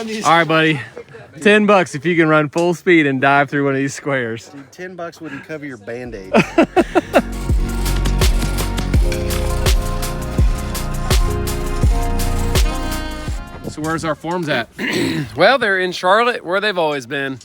All right, buddy. $10 if you can run full speed and dive through one of these squares. Dude, $10 wouldn't cover your Band-Aid. So where's our forms at? Well, they're in Charlotte, where they've always been.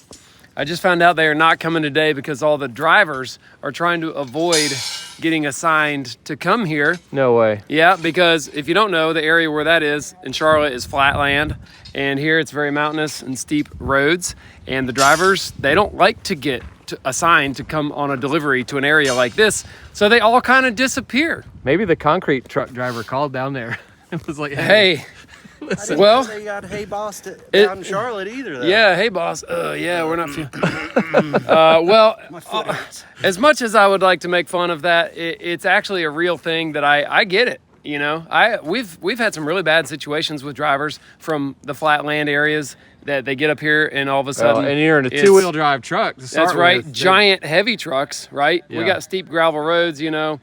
I just found out they are not coming today because all the drivers are trying to avoid getting assigned to come here. No way. Yeah, because if you don't know, the area where that is in Charlotte is flat land, and here it's very mountainous and steep roads, and the drivers, they don't like to get assigned to come on a delivery to an area like this, so they all kind of disappear. Maybe the concrete truck driver called down there and was like, hey. Listen, well, they got Hey Boss down in Charlotte either, though. Yeah, hey boss. Yeah, we're not feeling. Well, as much as I would like to make fun of that, it's actually a real thing that I get it. You know, we've had some really bad situations with drivers from the flat land areas that they get up here and all of a sudden, and you're in a two-wheel drive truck. That's right, giant heavy trucks, right? Yeah. We got steep gravel roads, you know.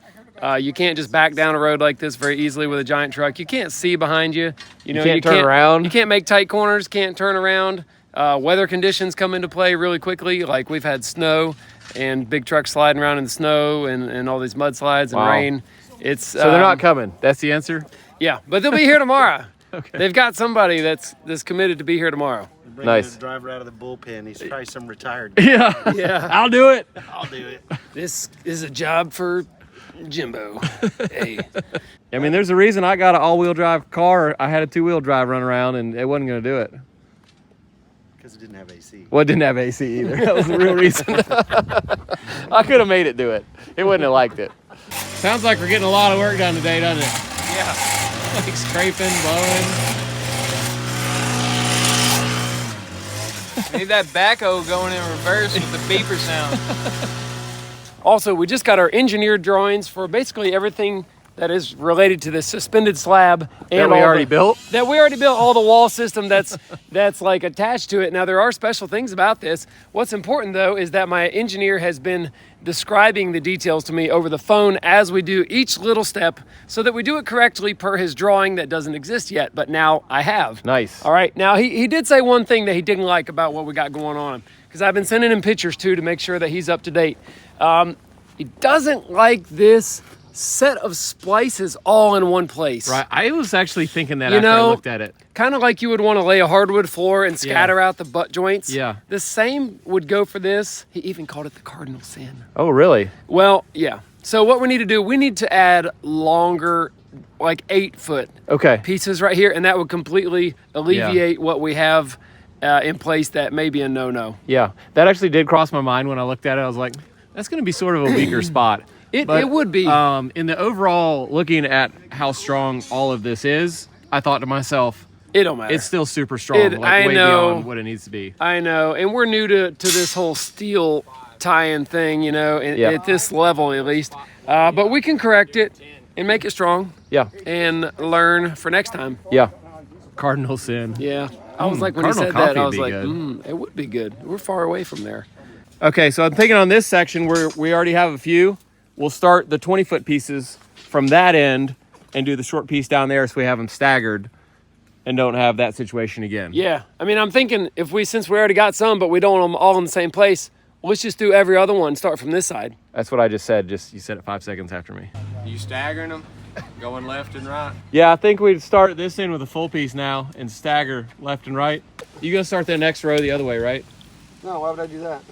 You can't just back down a road like this very easily with a giant truck. You can't see behind you. You know, you can't turn around. You can't make tight corners, can't turn around. Weather conditions come into play really quickly. Like we've had snow and big trucks sliding around in the snow and all these mudslides and rain. So they're not coming. That's the answer? Yeah, but they'll be here tomorrow. Okay. They've got somebody that's committed to be here tomorrow. Nice. The driver out of the bullpen. He's probably some retired. Yeah. Yeah. I'll do it. I'll do it. This is a job for Jimbo. Hey. I mean, there's a reason I got an all-wheel drive car. I had a two-wheel drive run around, and it wasn't going to do it. Because it didn't have AC. Well, it didn't have AC either. That was the real reason. I could have made it do it. It wouldn't have liked it. Sounds like we're getting a lot of work done today, doesn't it? Yeah. Like scraping, blowing. Need that backhoe going in reverse with the beeper sound. Also, we just got our engineered drawings for basically everything that is related to this suspended slab That we already built? That we already built, all the wall system that's like attached to it. Now, there are special things about this. What's important, though, is that my engineer has been describing the details to me over the phone as we do each little step so that we do it correctly per his drawing that doesn't exist yet, but now I have. Nice. All right. Now, he did say one thing that he didn't like about what we got going on, because I've been sending him pictures, too, to make sure that he's up to date. He doesn't like this set of splices all in one place. Right. I was actually thinking that after I looked at it. Kind of like you would want to lay a hardwood floor and scatter out the butt joints. Yeah. The same would go for this. He even called it the cardinal sin. Oh, really? Well, yeah. So what we need to do, we need to add longer, like 8-foot pieces right here, and that would completely alleviate what we have in place that may be a no-no. Yeah. That actually did cross my mind when I looked at it. I was like, that's going to be sort of a weaker spot. It would be. In the overall, looking at how strong all of this is, I thought to myself, it don't matter. It's still super strong, way beyond what it needs to be. I know, and we're new to this whole steel tie-in thing, you know, at this level at least. But we can correct it and make it strong. Yeah. And learn for next time. Yeah. Cardinal sin. Yeah. I was like, when he said that, I was like, it would be good. We're far away from there. Okay, so I'm thinking on this section where we already have a few, we'll start the 20-foot pieces from that end and do the short piece down there so we have them staggered and don't have that situation again. Yeah. I mean, I'm thinking since we already got some, but we don't want them all in the same place, let's just do every other one, start from this side. That's what I just said. You said it 5 seconds after me. You staggering them? Going left and right? Yeah, I think we'd start this end with a full piece now and stagger left and right. You're going to start the next row the other way, right? No, why would I do that?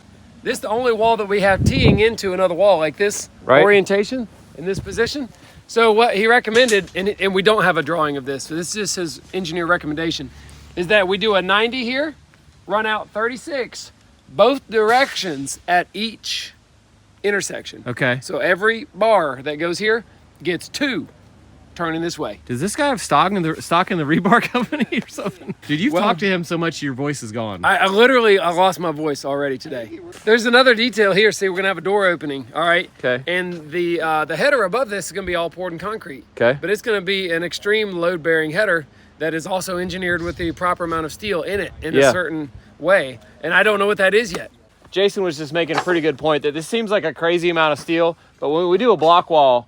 This is the only wall that we have teeing into another wall like this orientation in this position. So what he recommended, and we don't have a drawing of this, so this is just his engineer recommendation, is that we do a 90 here, run out 36, both directions at each intersection. Okay. So every bar that goes here gets 2 turning this way. Does this guy have stock in the Rebar company or something? Dude, you've talked to him so much your voice is gone. I literally lost my voice already today. There's another detail here. See, we're gonna have a door opening. All right. Okay. And the header above this is gonna be all poured in concrete. Okay. But it's gonna be an extreme load-bearing header that is also engineered with the proper amount of steel in it in a certain way. And I don't know what that is yet. Jason was just making a pretty good point that this seems like a crazy amount of steel, but when we do a block wall,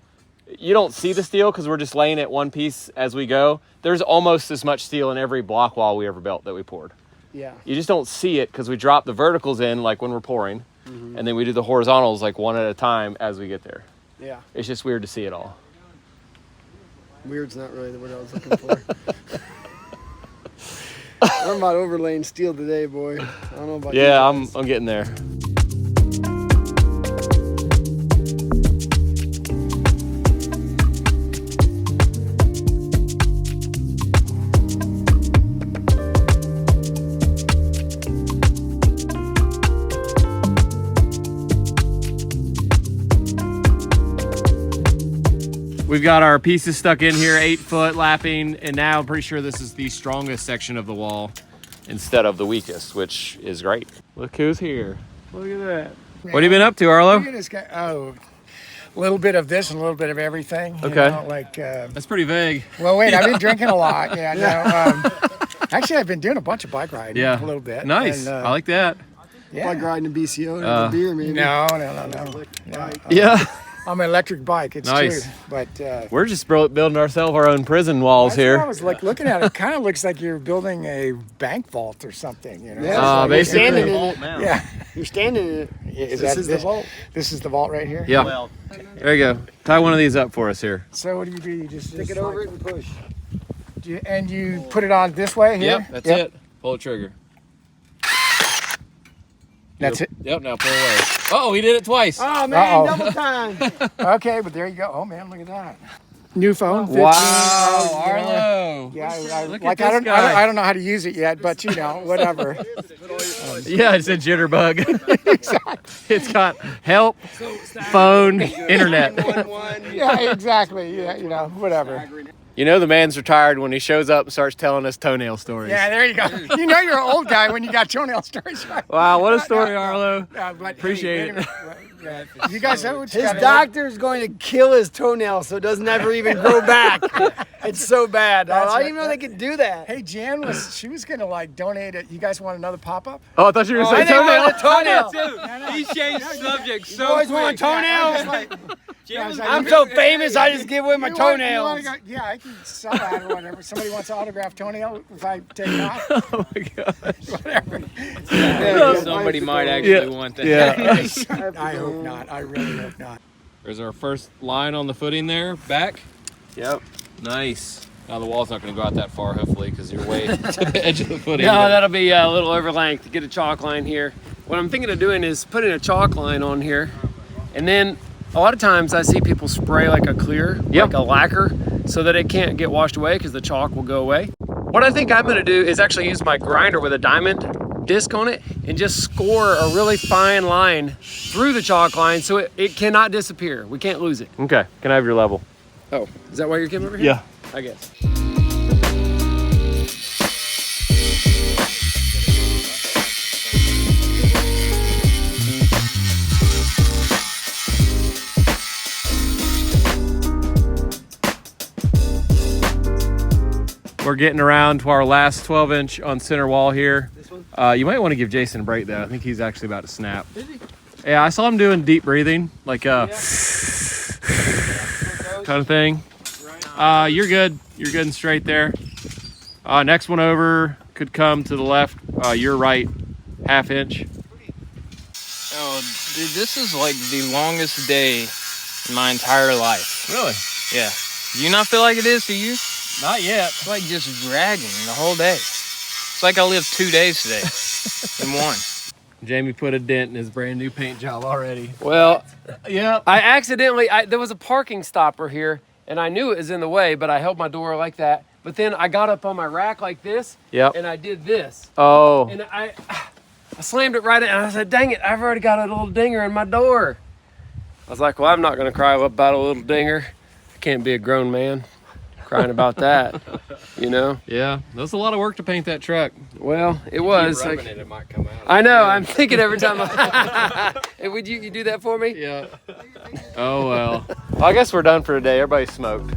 you don't see the steel because we're just laying it one piece as we go. There's almost as much steel in every block wall we ever built that we poured. Yeah. You just don't see it because we drop the verticals in like when we're pouring, and then we do the horizontals like one at a time as we get there. Yeah. It's just weird to see it all. Weird's not really the word I was looking for. I'm about overlaying steel today, boy. I don't know about you Yeah, guys. I'm getting there. We've got our pieces stuck in here, 8 foot lapping, and now I'm pretty sure this is the strongest section of the wall instead of the weakest, which is great. Look who's here. Look at that. What have you been up to, Arlo? Look at this guy. Oh, a little bit of this and a little bit of everything. You Okay. know, like, That's pretty vague. well, wait, I've been drinking a lot. Yeah, no. Actually, I've been doing a bunch of bike riding. Yeah. A little bit. Nice. And, I like that. yeah. Like riding a BCO and beer, maybe. No. Yeah. I'm an electric bike. It's Nice. true. But We're just building ourselves our own prison walls that's what I here. was like looking at it. It kind of looks like you're building a bank vault or something. You know? Yeah, Basically. you're standing in it. Yeah. You're standing in it. Is This that is the vault. This is the vault right here. Yeah. Well, There you go. Tie one of these up for us here. So what do? You just stick it over it and push. And you put it on this way here. Yep, that's it. Pull the trigger. That's it. Yep, now pull away. Oh, he did it twice. Oh man, Uh-oh. double time. Okay, but there you go. Oh man, look at that. New phone. 15. Wow, Oh, yeah. Arlo. Yeah, Look like at I this don't, guy. I don't know how to use it yet, but you know, whatever. Yeah, it's a jitterbug. It's got help, phone, internet. Yeah, exactly. Yeah, you know, whatever. You know the man's retired when he shows up and starts telling us toenail stories. Yeah, there you go. You know you're an old guy when you got toenail stories, right? Wow, what a story, Arlo. But, Appreciate it. Yeah. You guys know what's His doctor's going to kill his toenail so it doesn't ever even grow back. It's so bad. I That's didn't even know they could do that. Hey, Jan she was gonna like donate it. You guys want another pop-up? Oh, I thought you were I saying think toenail. I want a toenail. He changed subject so Boys want quick. toenails? Yeah, I'm so famous, I just give away my You wanna toenails. go, yeah, I can sell that or whatever. Somebody wants an autographed toenail if I take it off. Oh my gosh. Whatever. Somebody might actually want that. Yeah. I hope not. I really hope not. There's our first line on the footing there, back. Yep. Nice. Now the wall's not going to go out that far, hopefully, because you're way to the edge of the footing. No, that'll be a little over length to get a chalk line here. What I'm thinking of doing is putting a chalk line on here, and then a lot of times I see people spray like a clear, like a lacquer, so that it can't get washed away because the chalk will go away. What I think I'm gonna do is actually use my grinder with a diamond disc on it and just score a really fine line through the chalk line so it cannot disappear. We can't lose it. Okay, can I have your level? Oh, is that why you're coming over here? Yeah. I guess. We're getting around to our last 12-inch on center wall here. You might want to give Jason a break, though. I think he's actually about to snap. Is he? Yeah, I saw him doing deep breathing, like kind of thing. You're good. You're good and straight there. Next one over could come to the left. Your right, ½ inch. Oh, dude, this is like the longest day in my entire life. Really? Yeah. Do you not feel like it is to you? Not yet. It's like just dragging the whole day. It's like I lived 2 days today in one. Jamie put a dent in his brand new paint job already. Well, Yeah. I accidentally, there was a parking stopper here, and I knew it was in the way, but I held my door like that. But then I got up on my rack like this, Yep. and I did this. Oh. And I slammed it right in, and I said, dang it, I've already got a little dinger in my door. I was like, well, I'm not going to cry about a little dinger. I can't be a grown man crying about that, you know? Yeah. That was a lot of work to paint that truck. Well, it was. Rubbing it might come out. I know, I'm thinking every time. Hey, would you do that for me? Yeah. Oh, well. Well, I guess we're done for today. Everybody smoked.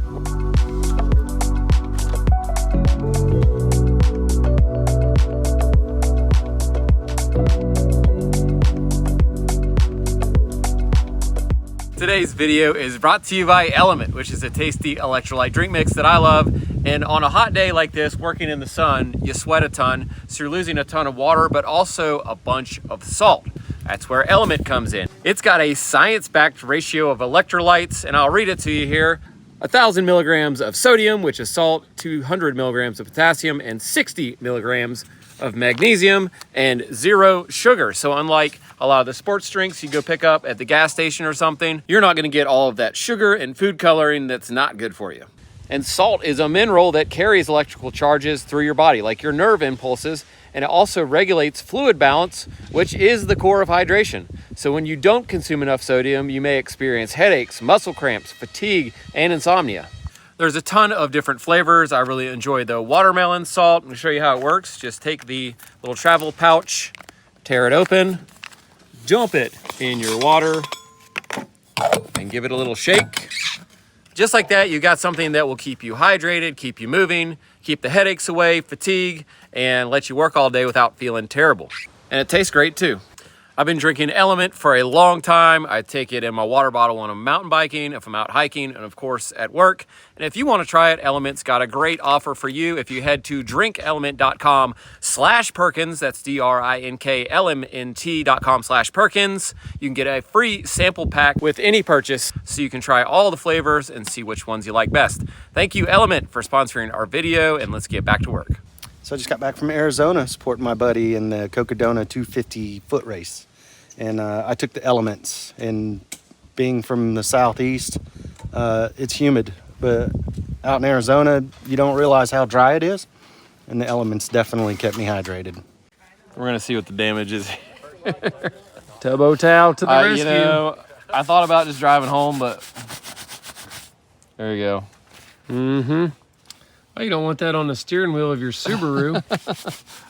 Today's video is brought to you by Element, which is a tasty electrolyte drink mix that I love And on a hot day like this, working in the sun, you sweat a ton, so you're losing a ton of water, but also a bunch of salt. That's where Element comes in. It's got a science-backed ratio of electrolytes, and I'll read it to you here. 1,000 milligrams of sodium, which is salt, 200 milligrams of potassium, and 60 milligrams of magnesium, and 0 sugar. So unlike a lot of the sports drinks you go pick up at the gas station or something, you're not gonna get all of that sugar and food coloring that's not good for you. And salt is a mineral that carries electrical charges through your body, like your nerve impulses, and it also regulates fluid balance, which is the core of hydration. So when you don't consume enough sodium, you may experience headaches, muscle cramps, fatigue, and insomnia. There's a ton of different flavors. I really enjoy the watermelon salt. I'm gonna show you how it works. Just take the little travel pouch, tear it open, dump it in your water, and give it a little shake. Just like that, you got something that will keep you hydrated, keep you moving, keep the headaches away, fatigue, and let you work all day without feeling terrible. And it tastes great too. I've been drinking Element for a long time. I take it in my water bottle when I'm mountain biking, if I'm out hiking, and of course at work. And if you want to try it, Element's got a great offer for you. If you head to drinkelement.com/Perkins, that's DRINKLMNT.com/Perkins, you can get a free sample pack with any purchase so you can try all the flavors and see which ones you like best. Thank you, Element, for sponsoring our video, and let's get back to work. So I just got back from Arizona supporting my buddy in the Cocodona 250 foot race. And I took the Elements, and being from the southeast, it's humid, but out in Arizona, you don't realize how dry it is. And the Elements definitely kept me hydrated. We're gonna see what the damage is. Turbo towel to the rescue. You know, I thought about just driving home, but there you go. Mm-hmm. Oh, you don't want that on the steering wheel of your Subaru.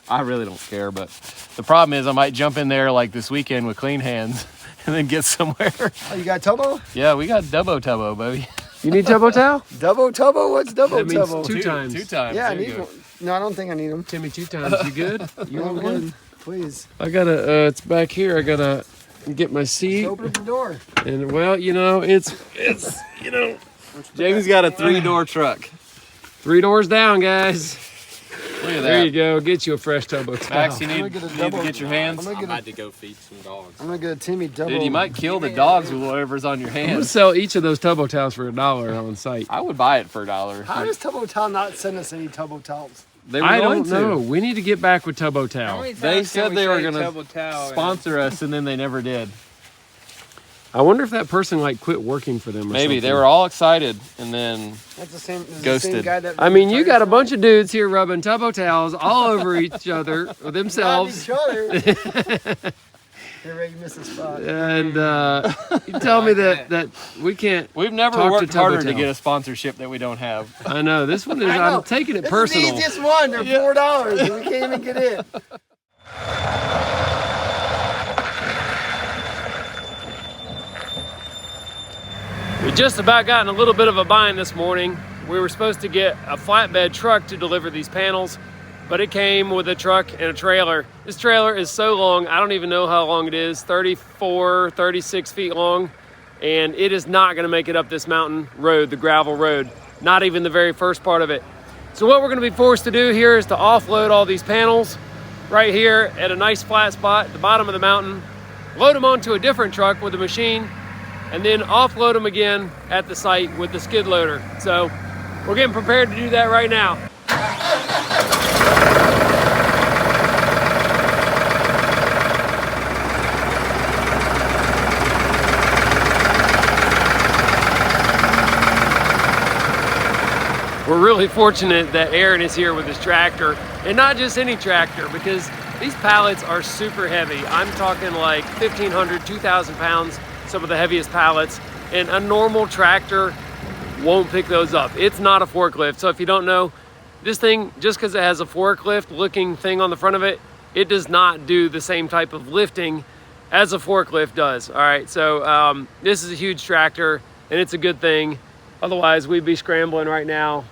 I really don't care, but the problem is I might jump in there like this weekend with clean hands and then get somewhere. Oh, you got Tubbo? Yeah, we got Dubbo Tubbo, baby. You need turbo towel? Double Tubbo? What's double That means Tubbo? two times. Two times. Yeah, I There you need go. one. No, I don't think I need them. Timmy, 2 times. You good? You No, want I'm one? good. Please. I gotta, it's back here. I gotta get my seat. Open the door. And well, you know, it's, you know. Jamie's got a 3-door truck. 3 doors down, guys. Look at There that. you go. Get you a fresh turbo towel. Max, you I'm need, gonna get a you need to double- get your hands. I'm gonna get a, to go feed some dogs. I'm gonna get a Timmy double. Dude, you might kill the dogs with whatever's on your I'm gonna hands. sell each of those turbo towels for $1 on site. I would buy it for $1. How does Tubbo Towel not send us any Tubbo Towels? They were I going don't know. to. We need to get back with turbo towel. They said they were gonna sponsor us, and then they never did. I wonder if that person like quit working for them or Maybe they something. were all excited, and then That's the same. This is Ghosted. The same guy that I mean, you got a bunch of dudes here rubbing turbo towels all over each other or Not themselves. each other. They're ready to miss a spot. And you tell me that we can't. we've never Talk to worked Turbo harder to Towel. get a sponsorship that we don't have. I know this one is. I know. I'm taking it This personal. is the easiest one. They're $4, and we can't even get in. We just about got in a little bit of a bind this morning. We were supposed to get a flatbed truck to deliver these panels, but it came with a truck and a trailer. This trailer is so long, I don't even know how long it is, 34, 36 feet long, and it is not gonna make it up this mountain road, the gravel road, not even the very first part of it. So what we're gonna be forced to do here is to offload all these panels right here at a nice flat spot at the bottom of the mountain, load them onto a different truck with a machine, and then offload them again at the site with the skid loader. So we're getting prepared to do that right now. We're really fortunate that Aaron is here with his tractor, and not just any tractor, because these pallets are super heavy. I'm talking like 1,500, 2,000 pounds, some of the heaviest pallets, and a normal tractor won't pick those up. It's not a forklift. So if you don't know, this thing, just because it has a forklift looking thing on the front of it, it does not do the same type of lifting as a forklift does. All right, so this is a huge tractor, and it's a good thing. Otherwise, we'd be scrambling right now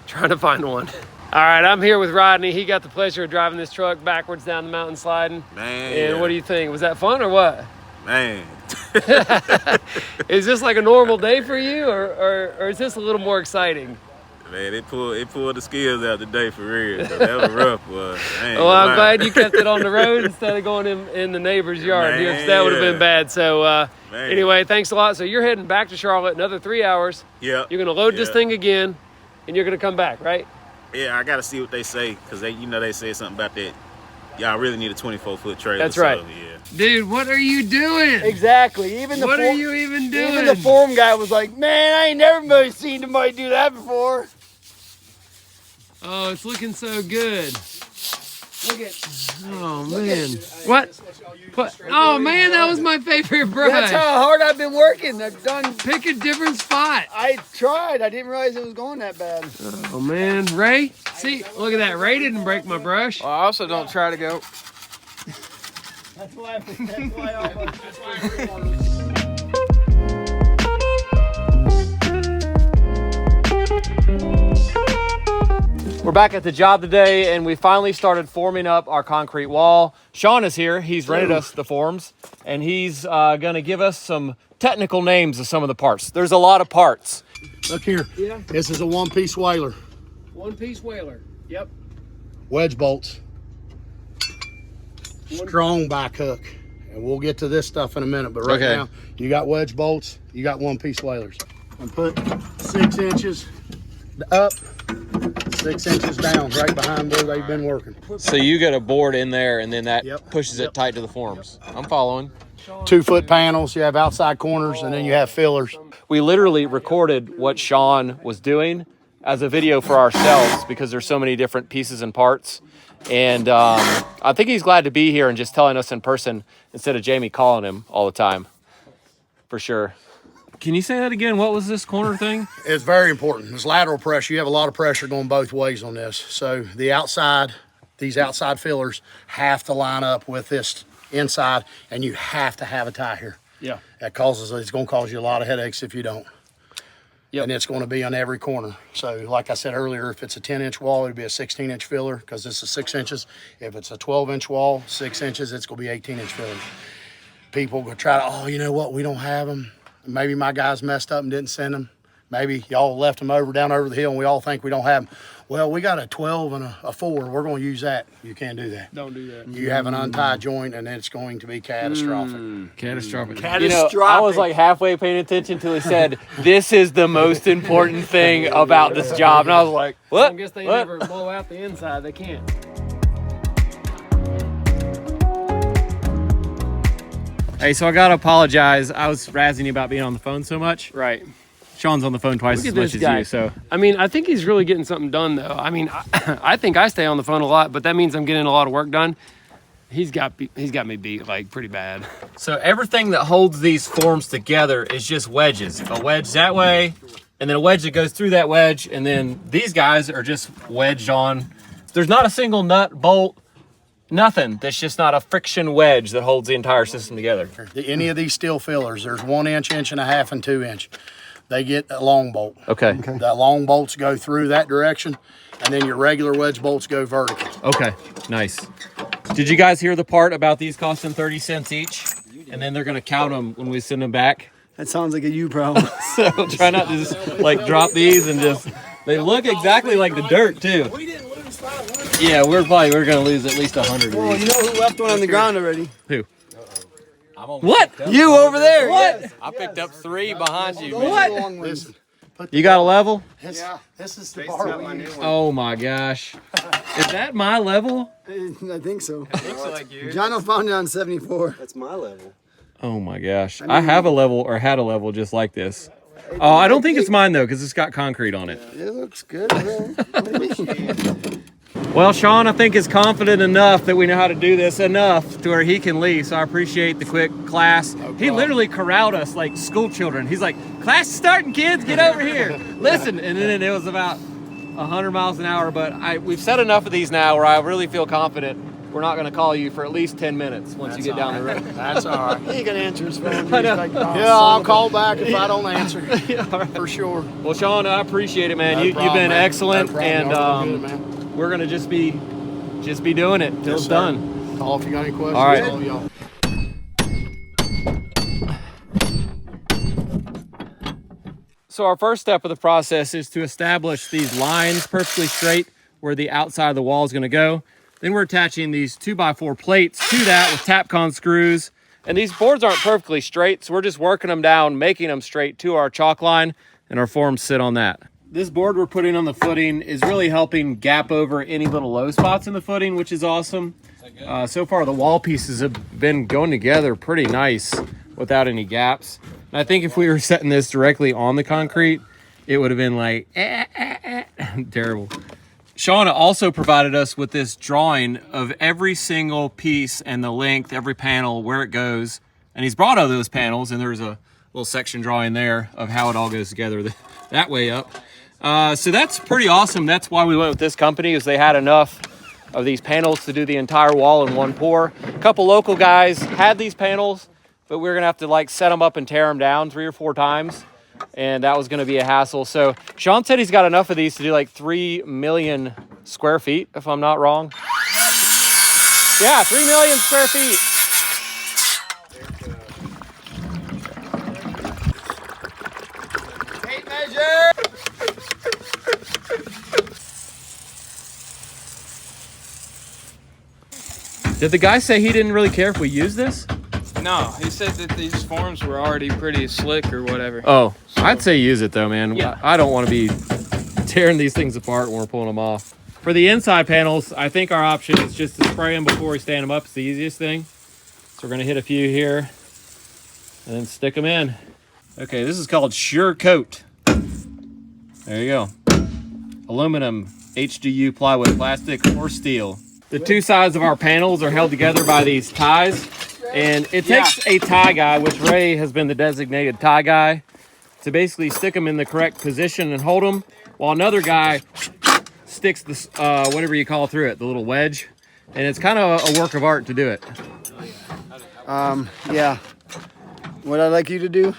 trying to find one. All right, I'm here with Rodney. He got the pleasure of driving this truck backwards down the mountain sliding. Man. And what do you think? Was that fun or what? Man. Is this like a normal day for you, or is this a little more exciting? Man, it pulled the skills out today for real. 'Cause that was rough, boy. Well, I'm glad you kept it on the road instead of going in the neighbor's yard. Man, That would have been bad. So Man. anyway, thanks a lot. So you're heading back to Charlotte another 3 hours. Yeah. You're gonna load this thing again, and you're gonna come back, right? Yeah, I gotta see what they say, because they said something about that. Y'all really need a 24-foot trailer. That's right. So, yeah. Dude, what are you doing? Exactly. Even the What are you even doing? Even the form guy was like, "Man, I ain't never seen somebody do that before." Oh, it's looking so good. Look at. Oh man. What? Oh man, that was my favorite brush. That's how hard I've been working. I've done. Pick a different spot. I tried. I didn't realize it was going that bad. Oh man, Ray. See, look at that. Ray didn't break my brush. Well, I also don't try to go. That's why We're back at the job today, and we finally started forming up our concrete wall. Sean is here. He's rented us the forms, and he's going to give us some technical names of some of the parts. There's a lot of parts. Look here. Yeah. This is a one-piece whaler. One-piece whaler. Yep. Wedge bolts. Strong back hook. And we'll get to this stuff in a minute, but right now, you got wedge bolts, you got one-piece whalers. And put 6 inches up, 6 inches down, right behind where they've been working. So you get a board in there, and then that Yep. pushes it tight to the forms. I'm following. 2-foot panels, you have outside corners, and then you have fillers. We literally recorded what Sean was doing as a video for ourselves because there's so many different pieces and parts. And I think he's glad to be here and just telling us in person instead of Jamie calling him all the time, for sure. Can you say that again? What was this corner thing? It's very important. It's lateral pressure. You have a lot of pressure going both ways on this. So the outside, these outside fillers have to line up with this inside, and you have to have a tie here. Yeah. It's going to cause you a lot of headaches if you don't. Yep. And it's going to be on every corner. So like I said earlier, if it's a 10-inch wall, it'll be a 16-inch filler because this is 6 inches. If it's a 12-inch wall, 6 inches, it's going to be 18-inch fillers. People will try to, oh, you know what, we don't have them. Maybe my guys messed up and didn't send them. Maybe y'all left them down over the hill and we all think we don't have them. Well, we got a 12 and a 4. We're going to use that. You can't do that. Don't do that. You have an untied joint and it's going to be catastrophic. Catastrophic. You know, I was like halfway paying attention until he said, "This is the most important thing about this job." And I was like, what? I guess they What? never blow out the inside. They can't. Hey, so I got to apologize. I was razzing you about being on the phone so much. Right. Sean's on the phone twice Look as at much this as guy. you, so. I mean, I think he's really getting something done, though. I mean, I think I stay on the phone a lot, but that means I'm getting a lot of work done. He's got me beat like pretty bad. So everything that holds these forms together is just wedges. A wedge that way, and then a wedge that goes through that wedge, and then these guys are just wedged on. There's not a single nut, bolt, nothing. That's just not a friction wedge that holds the entire system together. Any of these steel fillers, there's 1 inch, 1.5 inches, and 2 inch. They get a long bolt. Okay. The long bolts go through that direction, and then your regular wedge bolts go vertical. Okay, nice. Did you guys hear the part about these costing 30 cents each? And then they're gonna count them when we send them back. That sounds like a you problem. So try not to just like drop these and just, they look exactly like the dirt too. We didn't lose 500. Yeah, we're gonna lose at least 100 of Well, these. you know who left one on the ground already? Who? What? You over there. What? Yes. I picked up 3 behind you. What? Listen, You got a level? this is the part we use. Oh my gosh. Is that my level? I think so. Looks like you. Jono found it on 74. That's my level. Oh my gosh. I have a level, or had a level just like this. Oh, I don't think it's mine though, because it's got concrete on it. It looks good, man. What do you mean? Well, Sean, I think is confident enough that we know how to do this enough to where he can leave. So I appreciate the quick class. He literally corralled us like school children. He's like, "Class is starting, kids, get over here. Listen." And then it was about 100 miles an hour. But we've said enough of these now where I really feel confident we're not going to call you for at least 10 minutes once you get down the road. That's all right. He can answer his phone. I know. Yeah, I'll call back if I don't answer. Yeah, all right. For sure. Well, Sean, I appreciate it, man. No You've problem, been man. excellent, No problem. and Y'all doing good, man. we're gonna just be doing it till Yes, it's sir. done. Call if you got any questions. All right. All y'all. So our first step of the process is to establish these lines perfectly straight where the outside of the wall is going to go. Then we're attaching these 2x4 plates to that with Tapcon screws. And these boards aren't perfectly straight, so we're just working them down, making them straight to our chalk line, and our forms sit on that. This board we're putting on the footing is really helping gap over any little low spots in the footing, which is awesome. So far, the wall pieces have been going together pretty nice without any gaps. And I think if we were setting this directly on the concrete, it would have been like, terrible. Shauna also provided us with this drawing of every single piece and the length, every panel, where it goes. And he's brought all those panels, and there's a little section drawing there of how it all goes together that way up. So that's pretty awesome. That's why we went with this company, is they had enough of these panels to do the entire wall in one pour. A couple local guys had these panels, but we were gonna have to like set them up and tear them down 3 or 4 times. And that was going to be a hassle. So Sean said he's got enough of these to do like 3 million square feet, if I'm not wrong. Yeah, 3 million square feet. Tape measure. Did the guy say he didn't really care if we use this? No, he said that these forms were already pretty slick or whatever. Oh, so I'd say use it though, man. Yeah. I don't want to be tearing these things apart when we're pulling them off. For the inside panels, I think our option is just to spray them before we stand them up. It's the easiest thing. So we're going to hit a few here and then stick them in. Okay, this is called Sure Coat. There you go. Aluminum, HDU, plywood, plastic, or steel. The two sides of our panels are held together by these ties. And it takes a tie guy, which Ray has been the designated tie guy, to basically stick them in the correct position and hold them, while another guy sticks this, whatever you call through it, the little wedge. And it's kind of a work of art to do it. Yeah. What I'd like you to do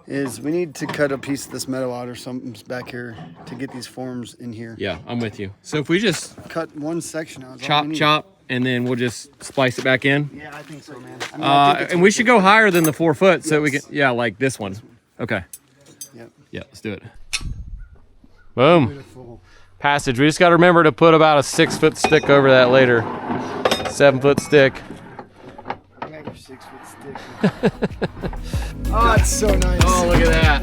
is we need to cut a piece of this metal out or something back here to get these forms in here. Yeah, I'm with you. So if we just Cut one section out. chop, and then we'll just splice it back in. Yeah, I think so, man. I mean, I think it's And we should go higher than the 4 foot so we can, yeah, like this one. Okay. Yep. Yeah, let's do it. Boom. beautiful. Passage. We just got to remember to put about a 6 foot stick over that later. 7 foot stick. I got your 6 foot stick. Oh, it's so nice. Oh, look at that.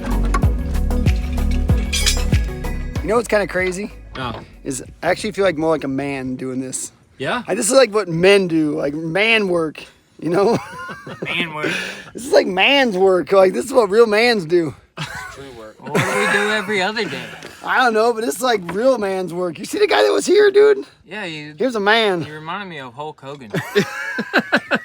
You know what's kind of crazy? Oh. Is I actually feel like more like a man doing this. Yeah? This is like what men do, like man work, you know? Man work. This is like man's work. Like this is what real mans do. True work. What do we do every other day? I don't know, but it's like real man's work. You see the guy that was here, dude? Yeah, Here's a man. you reminded me of Hulk Hogan.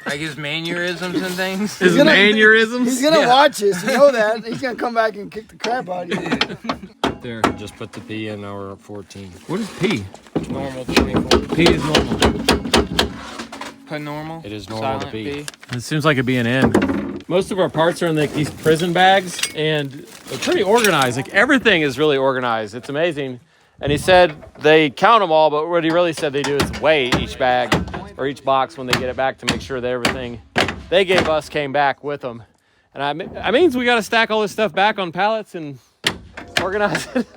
Like his mannerisms and things. His gonna- mannerisms? He's gonna watch this, you know that. He's gonna come back and kick the crap out of you. There. Just put the P in, now we're at 14. What is P? Normal 24. P is normal. Put normal. It is normal to Silent be. It seems like it'd be an N. Most of our parts are in like these prison bags, and they're pretty organized. Like everything is really organized. It's amazing. And he said they count them all, but what he really said they do is weigh each bag or each box when they get it back to make sure that everything they gave us came back with them. And I means we got to stack all this stuff back on pallets and organize it.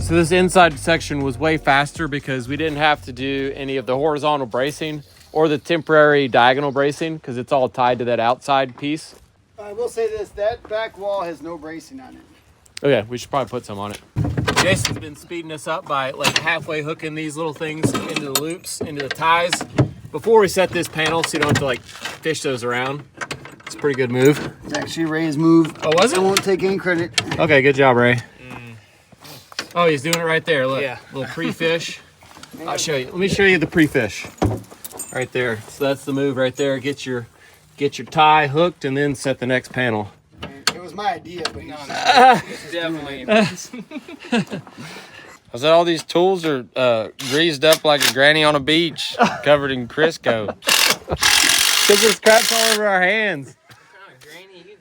So this inside section was way faster because we didn't have to do any of the horizontal bracing or the temporary diagonal bracing because it's all tied to that outside piece. I will say this, that back wall has no bracing on it. Okay, we should probably put some on it. Jason's been speeding us up by like halfway hooking these little things into the loops, into the ties before we set this panel so you don't have to like fish those around. It's a pretty good move. It's actually Ray's move. Oh, was it? I won't take any credit. Okay, good job, Ray. Oh, he's doing it right there. Look, Yeah. little pre-fish. I'll show you. Let me show you the pre-fish. Right there. So that's the move right there. Get your tie hooked and then set the next panel. It was my idea, but Definitely. I said all these tools are greased up like a granny on a beach, covered in Crisco. Because there's crap's all over our hands. What kind of granny you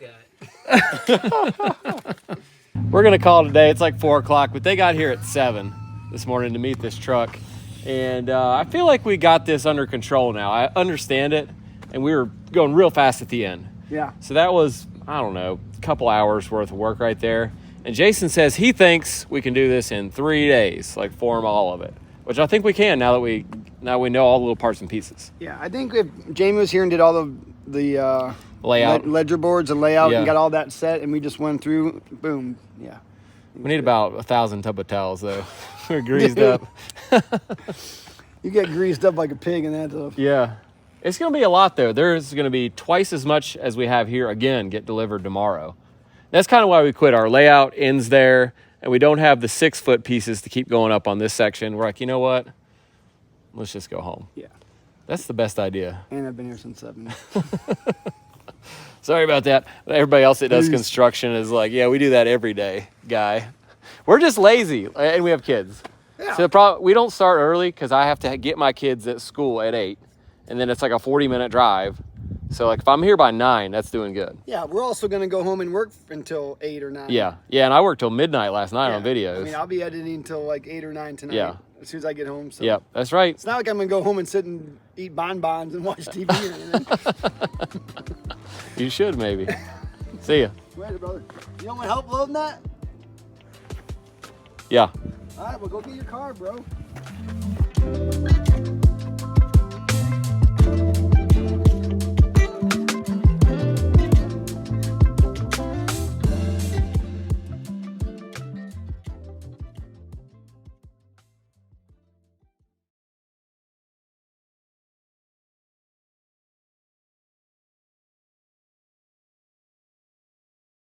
got? We're gonna call it a day. It's like 4 o'clock, but they got here at 7 this morning to meet this truck. And I feel like we got this under control now. I understand it, and we were going real fast at the end. Yeah. So that was, I don't know, a couple hours worth of work right there. And Jason says he thinks we can do this in 3 days, like form all of it, which I think we can now that we know all the little parts and pieces. Yeah, I think if Jamie was here and did all the Layout. ledger boards and layout Yeah. and got all that set, and we just went through, boom, yeah. We need about 1,000 tub of towels though. We're greased up. You get greased up like a pig in that stuff. Yeah. It's going to be a lot though. There's going to be twice as much as we have here again get delivered tomorrow. That's kind of why we quit. Our layout ends there, and we don't have the 6-foot pieces to keep going up on this section. We're like, you know what? Let's just go home. Yeah. That's the best idea. And I've been here since 7. Sorry about that. Everybody else that does construction is like, yeah, we do that every day, guy. We're just lazy, and we have kids. Yeah. So we don't start early because I have to get my kids at school at 8, and then it's like a 40-minute drive. So like if I'm here by 9, that's doing good. Yeah, we're also going to go home and work until 8 or 9. Yeah, and I worked till midnight last night on videos. I mean, I'll be editing till like 8 or 9 tonight. Yeah. As soon as I get home. So. Yep, that's right. It's not like I'm going to go home and sit and eat bonbons and watch TV or anything. You should maybe. See ya. Later, brother. You want my help loading that? Yeah. All right, well, go get your car, bro.